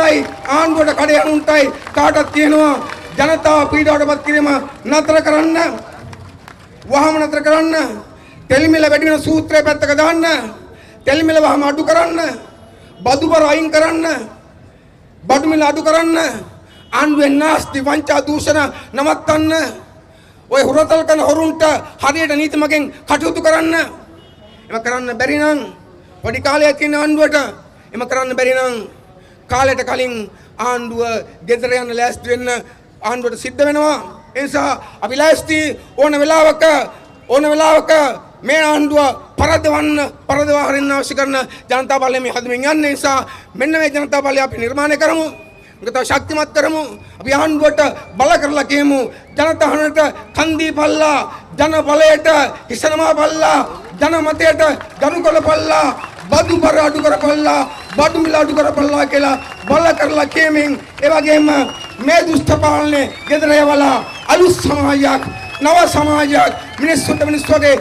මටයි ආණ්ඩුවට කඩේ අනුන්ටයි කාටත් කියනවා ජනතාව පීඩාවටපත් කිරීම නතර කරන්න. වහම නතර කරන්න. තෙල් මිල වැඩි වෙන සූත්‍රය පැත්තක දාන්න. තෙල් මිල වහම අඩු කරන්න. බදු බර අයින් කරන්න. බඩු මිල අඩු කරන්න. ආණ්ඩුවේ නාස්ති වංචා දූෂණ නවත්තන්න. ඔය හොරතල් කරන හොරුන්ට හරියට නීති මගෙන් කටයුතු කරන්න. එම කරන්න බැරි නම් පොඩි කාලයක් තියෙන ආණ්ඩුවට එම කරන්න බැරි නම් කාලයට කලින් ආණ්ඩුව ගෙදර යන්න ලෑස්ති වෙන්න ආණ්ඩුවට සිද්ධ වෙනවා. ඒ නිසා අපි ලෑස්ති ඕන වෙලාවක මේ ආණ්ඩුව පරදවා හරින්න අවශ්‍ය කරන ජනතා බලය මේ හදමින් යන නිසා මෙන්න මේ ජනතා බලය අපි නිර්මාණය කරමු. මේක ශක්තිමත් කරමු. අපි ආණ්ඩුවට බල කරලා කියමු ජනතාවනට කන්දී පල්ලා ජන බලයට හිසනමා පල්ලා ජන මතයට ගරු කරපල්ලා බදු බර අඩු කරපල්ලා බඩු මිල අඩු කරපල්ලා කියලා බල කරලා කියමින් ඒ වගේම මේ දුෂ්ට පාලනේ ගෙදර යවලා අලුත් සමාජයක් නව සමාජයක් මිනිස්සුන්ට මිනිස්සුගේ